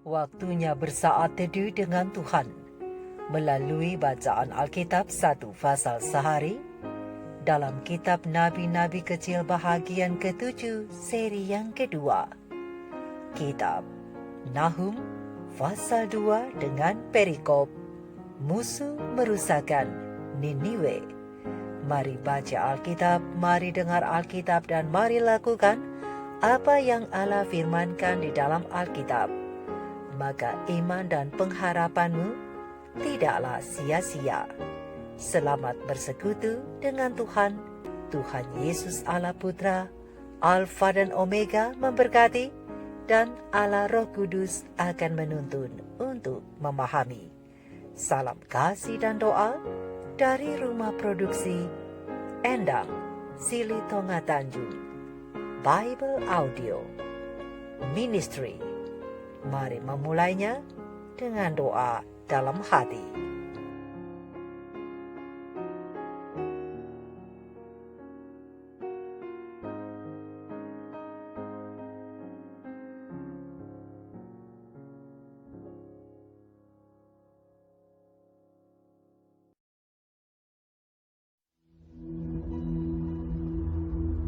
Waktunya bersaat teduh dengan Tuhan melalui bacaan Alkitab satu pasal sehari dalam kitab Nabi-Nabi Kecil bahagian ke-7 seri yang kedua. Kitab Nahum pasal 2 dengan perikop Musuh merusakkan Niniwe. Mari baca Alkitab, mari dengar Alkitab, dan mari lakukan apa yang Allah firmankan di dalam Alkitab. Maka iman dan pengharapanmu tidaklah sia-sia. Selamat bersekutu dengan Tuhan. Tuhan Yesus Allah Putra, Alfa dan Omega memberkati, dan Allah Roh Kudus akan menuntun untuk memahami. Salam kasih dan doa dari Rumah Produksi Endang Sili Tonga Tanjung Bible Audio Ministry. Mari memulainya dengan doa dalam hati.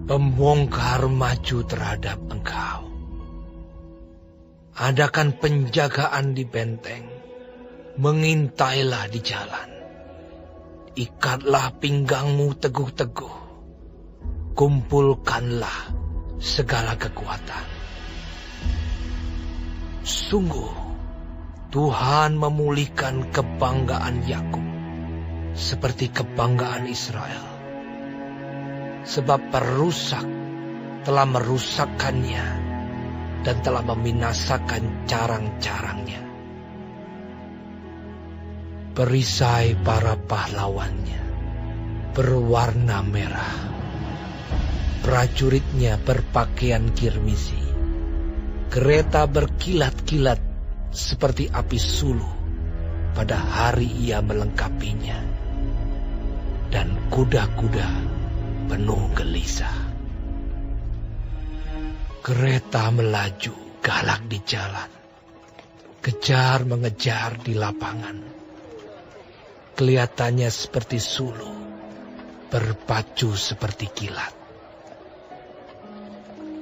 Pembongkar maju terhadap engkau. Adakan penjagaan di benteng, mengintailah di jalan. Ikatlah pinggangmu teguh-teguh, kumpulkanlah segala kekuatan. Sungguh, Tuhan memulihkan kebanggaan Yakub, seperti kebanggaan Israel. Sebab perusak telah merusakkannya dan telah membinasakan carang-carangnya. Perisai para pahlawannya berwarna merah. Prajuritnya berpakaian kirmisi. Kereta berkilat-kilat seperti api suluh pada hari ia melengkapinya. Dan kuda-kuda penuh gelisah. Kereta melaju galak di jalan, kejar mengejar di lapangan. Kelihatannya seperti suluh, berpacu seperti kilat.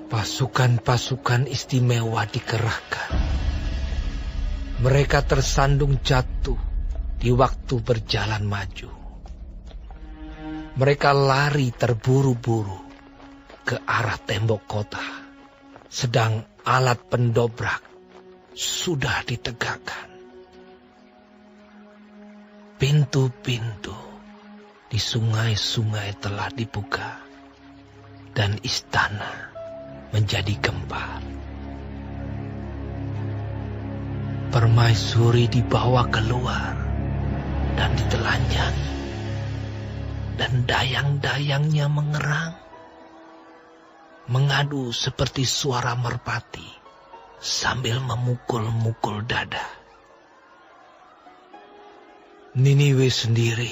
Pasukan-pasukan istimewa dikerahkan. Mereka tersandung jatuh di waktu berjalan maju. Mereka lari terburu-buru ke arah tembok kota, sedang alat pendobrak sudah ditegakkan. Pintu-pintu di sungai-sungai telah dibuka, dan istana menjadi gempar. Permaisuri dibawa keluar dan ditelanjangi, dan dayang-dayangnya mengerang, mengadu seperti suara merpati sambil memukul-mukul dada. Niniwe sendiri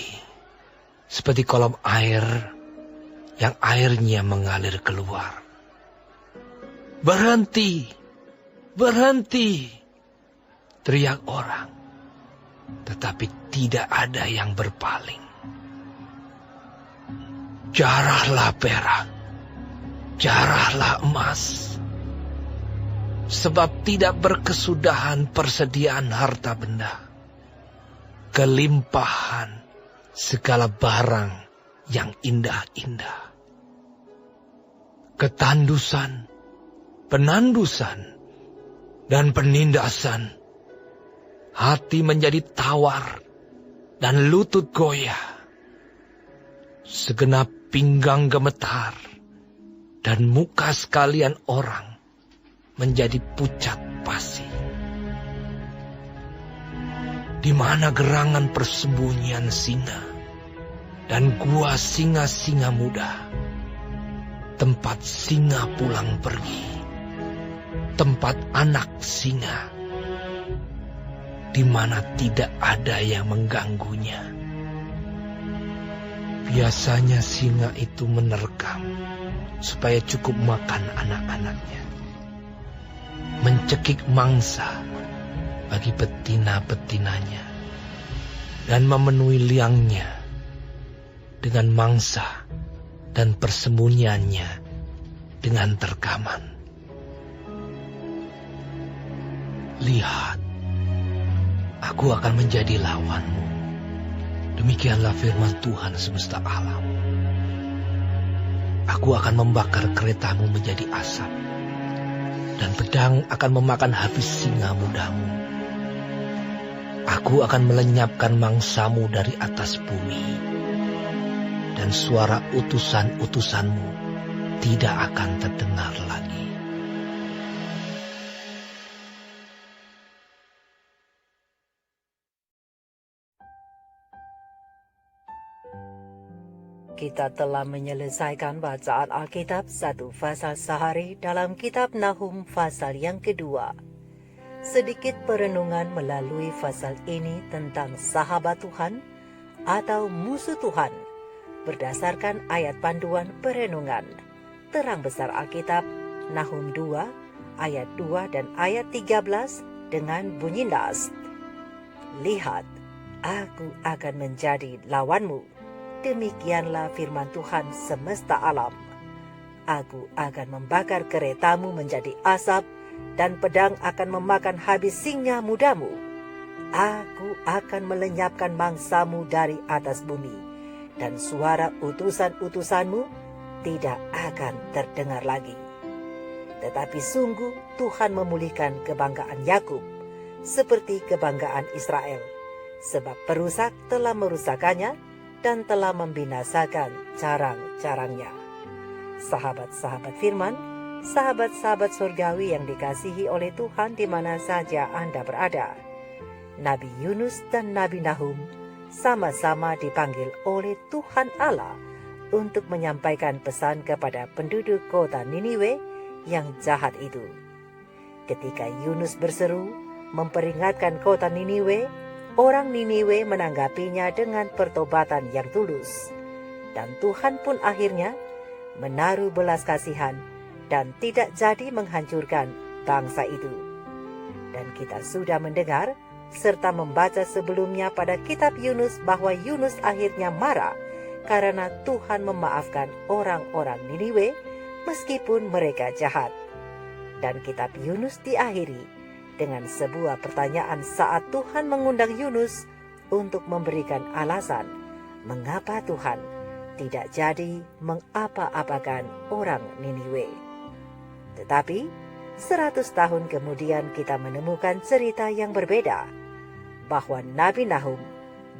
seperti kolam air yang airnya mengalir keluar. Berhenti, berhenti, teriak orang, tetapi tidak ada yang berpaling. Jarahlah perak, jarahlah emas, sebab tidak berkesudahan persediaan harta benda, kelimpahan segala barang yang indah-indah. Ketandusan, penandusan, dan penindasan, hati menjadi tawar dan lutut goyah. Segenap pinggang gemetar, dan muka sekalian orang menjadi pucat pasi. Di mana gerangan persembunyian singa dan gua singa-singa muda, tempat singa pulang pergi, tempat anak singa, di mana tidak ada yang mengganggunya. Biasanya singa itu menerkam supaya cukup makan anak-anaknya, mencekik mangsa bagi betina-betinanya dan memenuhi liangnya dengan mangsa dan persembunyiannya dengan terkaman. Lihat, aku akan menjadi lawanmu. Demikianlah firman Tuhan semesta alam. Aku akan membakar keretamu menjadi asap, dan pedang akan memakan habis singa mudamu. Aku akan melenyapkan mangsamu dari atas bumi, dan suara utusan-utusanmu tidak akan terdengar lagi. Kita telah menyelesaikan bacaan Alkitab 1 Fasal sehari dalam kitab Nahum Fasal yang kedua. Sedikit perenungan melalui fasal ini tentang sahabat Tuhan atau musuh Tuhan berdasarkan ayat panduan perenungan. Terang besar Alkitab Nahum 2 ayat 2 dan ayat 13 dengan bunyi nas. Lihat, aku akan menjadi lawanmu. Demikianlah firman Tuhan semesta alam. Aku akan membakar keretamu menjadi asap, dan pedang akan memakan habis singa mudamu. Aku akan melenyapkan mangsamu dari atas bumi, dan suara utusan-utusanmu tidak akan terdengar lagi. Tetapi sungguh Tuhan memulihkan kebanggaan Yakub, seperti kebanggaan Israel, sebab perusak telah merusakannya, dan telah membinasakan carang-carangnya. Sahabat-sahabat firman, sahabat-sahabat surgawi yang dikasihi oleh Tuhan di mana saja Anda berada, Nabi Yunus dan Nabi Nahum sama-sama dipanggil oleh Tuhan Allah untuk menyampaikan pesan kepada penduduk kota Niniwe yang jahat itu. Ketika Yunus berseru memperingatkan kota Niniwe, orang Niniwe menanggapinya dengan pertobatan yang tulus. Dan Tuhan pun akhirnya menaruh belas kasihan dan tidak jadi menghancurkan bangsa itu. Dan kita sudah mendengar serta membaca sebelumnya pada kitab Yunus bahwa Yunus akhirnya marah karena Tuhan memaafkan orang-orang Niniwe meskipun mereka jahat. Dan kitab Yunus diakhiri dengan sebuah pertanyaan saat Tuhan mengundang Yunus untuk memberikan alasan mengapa Tuhan tidak jadi mengapa-apakan orang Niniwe. Tetapi 100 tahun kemudian kita menemukan cerita yang berbeda, bahwa Nabi Nahum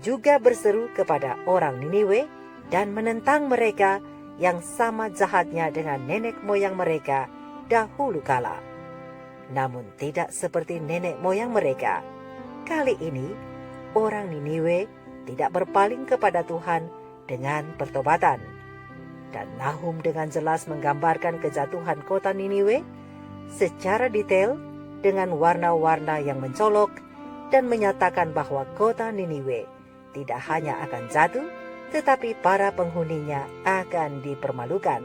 juga berseru kepada orang Niniwe dan menentang mereka yang sama jahatnya dengan nenek moyang mereka dahulu kala. Namun tidak seperti nenek moyang mereka. Kali ini, orang Niniwe tidak berpaling kepada Tuhan dengan pertobatan. Dan Nahum dengan jelas menggambarkan kejatuhan kota Niniwe secara detail dengan warna-warna yang mencolok dan menyatakan bahwa kota Niniwe tidak hanya akan jatuh, tetapi para penghuninya akan dipermalukan.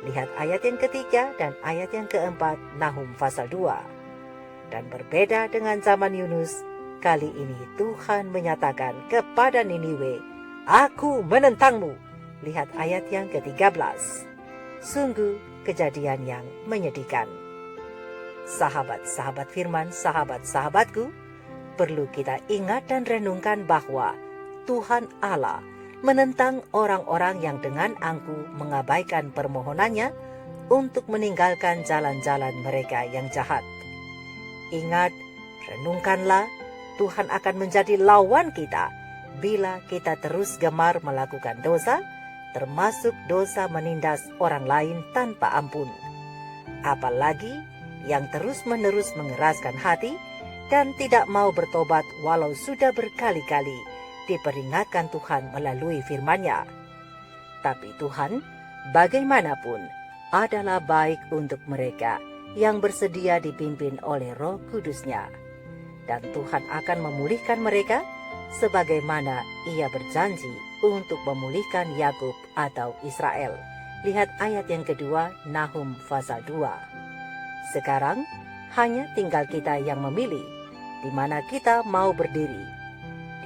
Lihat ayat yang ketiga dan ayat yang keempat Nahum pasal 2. Dan berbeda dengan zaman Yunus, kali ini Tuhan menyatakan kepada Niniwe, "Aku menentangmu." Lihat ayat yang ke-13. Sungguh kejadian yang menyedihkan. Sahabat-sahabat firman, sahabat-sahabatku, perlu kita ingat dan renungkan bahwa Tuhan Allah menentang orang-orang yang dengan angkuh mengabaikan permohonannya untuk meninggalkan jalan-jalan mereka yang jahat. Ingat, renungkanlah, Tuhan akan menjadi lawan kita bila kita terus gemar melakukan dosa, termasuk dosa menindas orang lain tanpa ampun. Apalagi yang terus-menerus mengeraskan hati dan tidak mau bertobat walau sudah berkali-kali diperingatkan Tuhan melalui firman-Nya. Tapi Tuhan bagaimanapun adalah baik untuk mereka yang bersedia dipimpin oleh Roh Kudus-Nya. Dan Tuhan akan memulihkan mereka sebagaimana Ia berjanji untuk memulihkan Yakub atau Israel. Lihat ayat yang kedua Nahum pasal 2. Sekarang hanya tinggal kita yang memilih, di mana kita mau berdiri,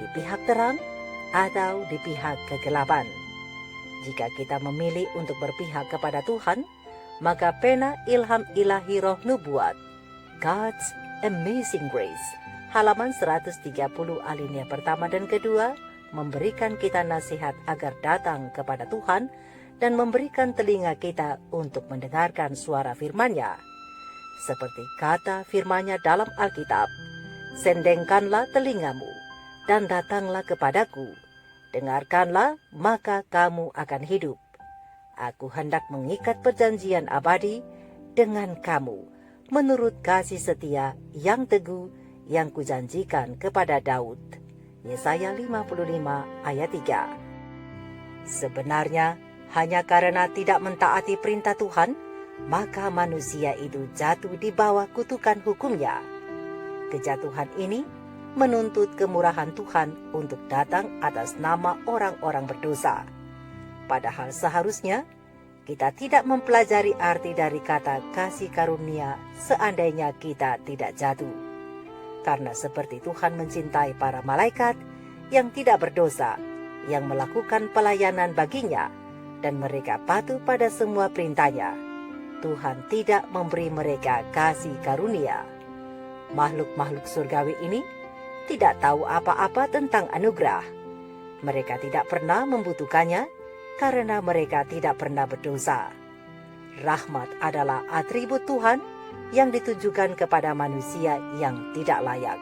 di pihak terang atau di pihak kegelapan. Jika kita memilih untuk berpihak kepada Tuhan, maka pena ilham ilahi roh nubuat, God's Amazing Grace, halaman 130 alinea pertama dan kedua, memberikan kita nasihat agar datang kepada Tuhan dan memberikan telinga kita untuk mendengarkan suara firman-Nya. Seperti kata firman-Nya dalam Alkitab, "Sendengkanlah telingamu dan datanglah kepadaku. Dengarkanlah, maka kamu akan hidup. Aku hendak mengikat perjanjian abadi dengan kamu, menurut kasih setia yang teguh yang kujanjikan kepada Daud." Yesaya 55 ayat 3. Sebenarnya, hanya karena tidak mentaati perintah Tuhan, maka manusia itu jatuh di bawah kutukan hukum-Nya. Kejatuhan ini menuntut kemurahan Tuhan untuk datang atas nama orang-orang berdosa. Padahal seharusnya kita tidak mempelajari arti dari kata kasih karunia seandainya kita tidak jatuh. Karena seperti Tuhan mencintai para malaikat yang tidak berdosa, yang melakukan pelayanan baginya, dan mereka patuh pada semua perintah-Nya, Tuhan tidak memberi mereka kasih karunia. Makhluk-makhluk surgawi ini tidak tahu apa-apa tentang anugerah. Mereka tidak pernah membutuhkannya karena mereka tidak pernah berdosa. Rahmat adalah atribut Tuhan yang ditujukan kepada manusia yang tidak layak.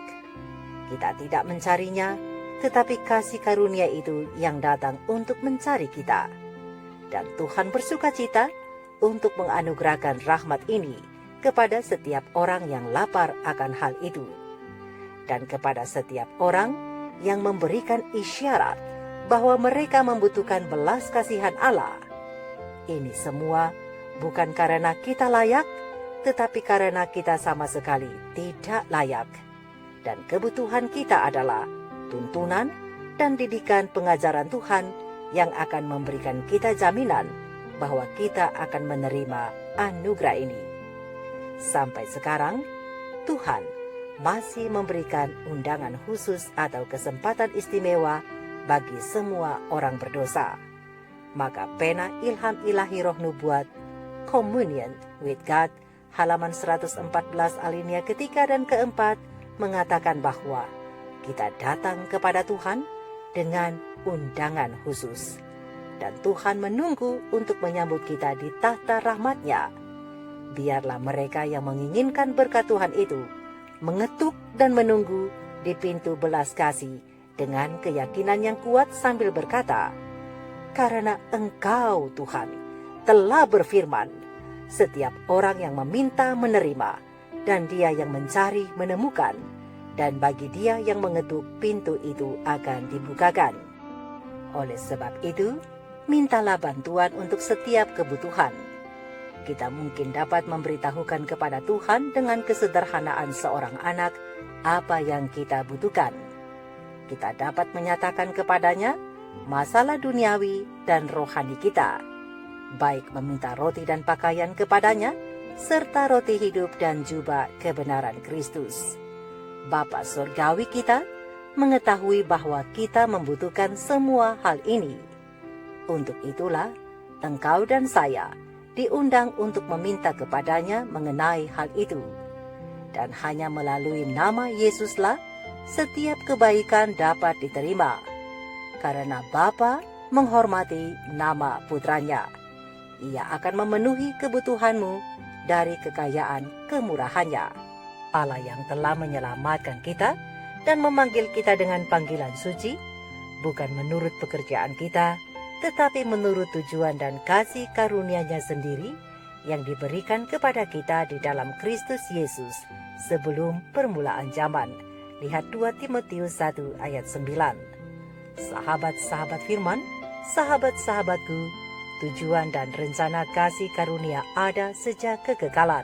Kita tidak mencarinya, tetapi kasih karunia itu yang datang untuk mencari kita. Dan Tuhan bersukacita untuk menganugerahkan rahmat ini kepada setiap orang yang lapar akan hal itu, dan kepada setiap orang yang memberikan isyarat bahwa mereka membutuhkan belas kasihan Allah. Ini semua bukan karena kita layak, tetapi karena kita sama sekali tidak layak. Dan kebutuhan kita adalah tuntunan dan didikan pengajaran Tuhan yang akan memberikan kita jaminan bahwa kita akan menerima anugerah ini. Sampai sekarang, Tuhan masih memberikan undangan khusus atau kesempatan istimewa bagi semua orang berdosa. Maka pena ilham ilahi roh nubuat, Communion with God, halaman 114 alinea ketiga dan keempat, mengatakan bahwa kita datang kepada Tuhan dengan undangan khusus. Dan Tuhan menunggu untuk menyambut kita di tahta rahmat-Nya. Biarlah mereka yang menginginkan berkat Tuhan itu mengetuk dan menunggu di pintu belas kasih dengan keyakinan yang kuat sambil berkata, "Karena Engkau, Tuhan, telah berfirman, setiap orang yang meminta menerima, dan dia yang mencari menemukan, dan bagi dia yang mengetuk pintu itu akan dibukakan." Oleh sebab itu, mintalah bantuan untuk setiap kebutuhan. Kita mungkin dapat memberitahukan kepada Tuhan dengan kesederhanaan seorang anak apa yang kita butuhkan. Kita dapat menyatakan kepadanya masalah duniawi dan rohani kita, baik meminta roti dan pakaian kepadanya, serta roti hidup dan jubah kebenaran Kristus. Bapa surgawi kita mengetahui bahwa kita membutuhkan semua hal ini. Untuk itulah, engkau dan saya diundang untuk meminta kepadanya mengenai hal itu. Dan hanya melalui nama Yesuslah setiap kebaikan dapat diterima. Karena Bapa menghormati nama putranya, Ia akan memenuhi kebutuhanmu dari kekayaan kemurahannya. Allah yang telah menyelamatkan kita dan memanggil kita dengan panggilan suci, bukan menurut pekerjaan kita, tetapi menurut tujuan dan kasih karunia-Nya sendiri yang diberikan kepada kita di dalam Kristus Yesus sebelum permulaan zaman. Lihat 2 Timotius 1 ayat 9. Sahabat-sahabat firman, sahabat-sahabatku, tujuan dan rencana kasih karunia ada sejak kekekalan.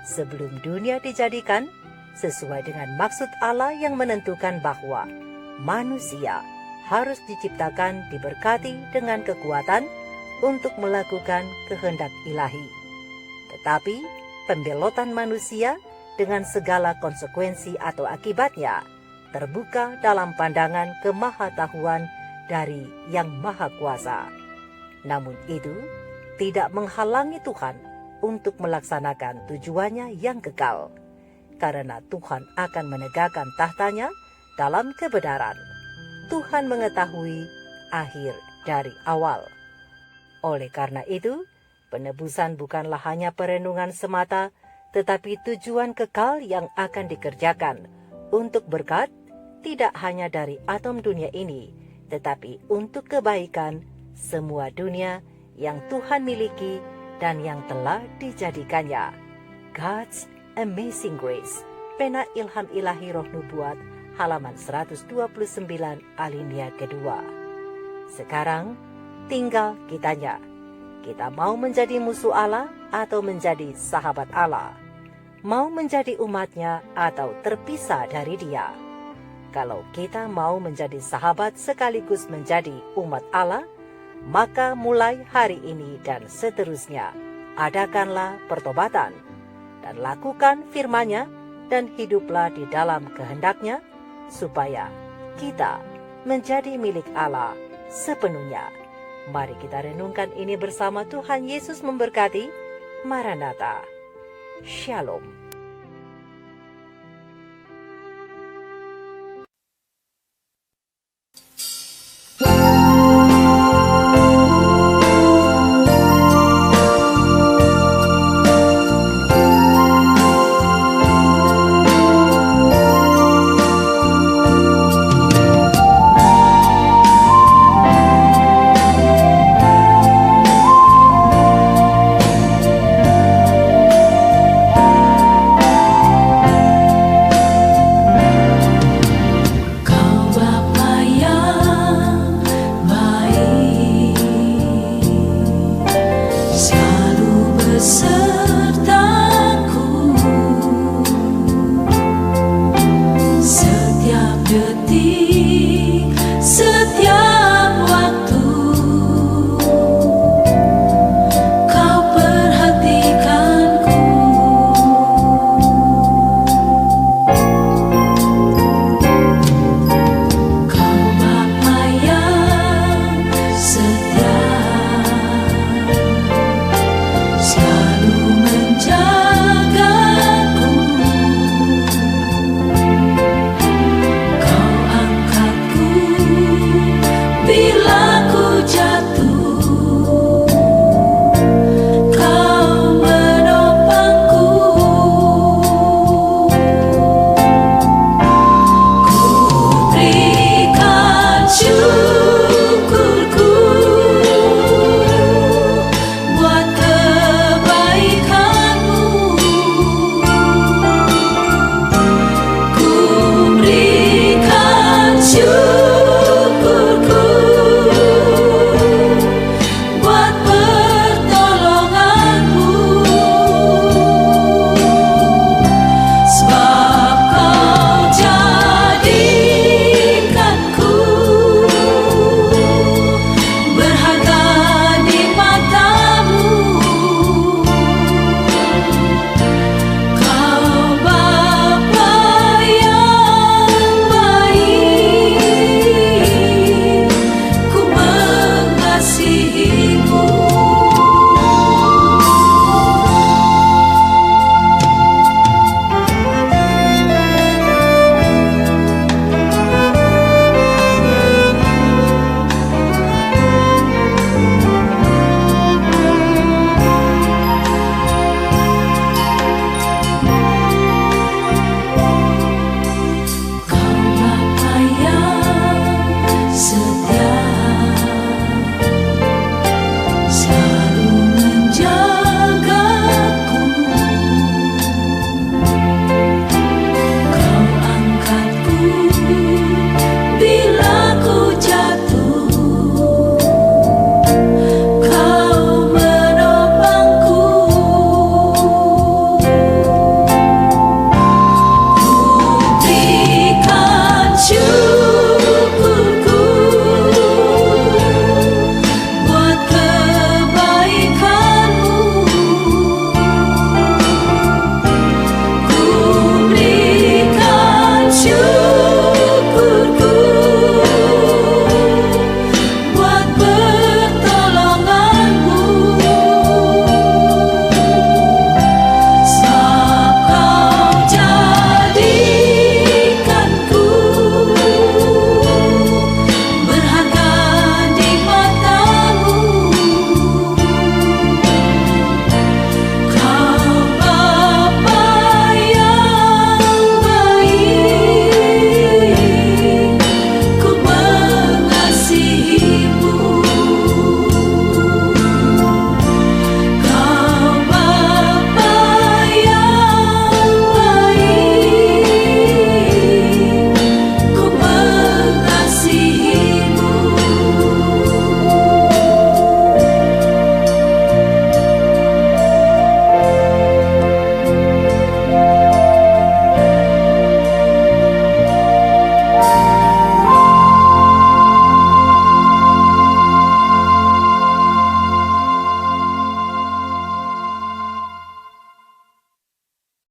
Sebelum dunia dijadikan, sesuai dengan maksud Allah yang menentukan bahwa manusia harus diciptakan diberkati dengan kekuatan untuk melakukan kehendak ilahi. Tetapi pembelotan manusia dengan segala konsekuensi atau akibatnya terbuka dalam pandangan kemahatauan dari Yang Maha Kuasa. Namun itu tidak menghalangi Tuhan untuk melaksanakan tujuannya yang kekal, karena Tuhan akan menegakkan tahtanya dalam kebenaran. Tuhan mengetahui akhir dari awal. Oleh karena itu, penebusan bukanlah hanya perenungan semata, tetapi tujuan kekal yang akan dikerjakan untuk berkat tidak hanya dari atom dunia ini, tetapi untuk kebaikan semua dunia yang Tuhan miliki dan yang telah dijadikannya. God's Amazing Grace, Pena Ilham Ilahi Roh Nubuat, halaman 129 alinea kedua. Sekarang tinggal kitanya. Kita mau menjadi musuh Allah atau menjadi sahabat Allah? Mau menjadi umatnya atau terpisah dari Dia? Kalau kita mau menjadi sahabat sekaligus menjadi umat Allah, maka mulai hari ini dan seterusnya, adakanlah pertobatan dan lakukan firman-Nya dan hiduplah di dalam kehendak-Nya, supaya kita menjadi milik Allah sepenuhnya. Mari kita renungkan ini bersama. Tuhan Yesus memberkati. Maranatha. Shalom. Selalu bersama.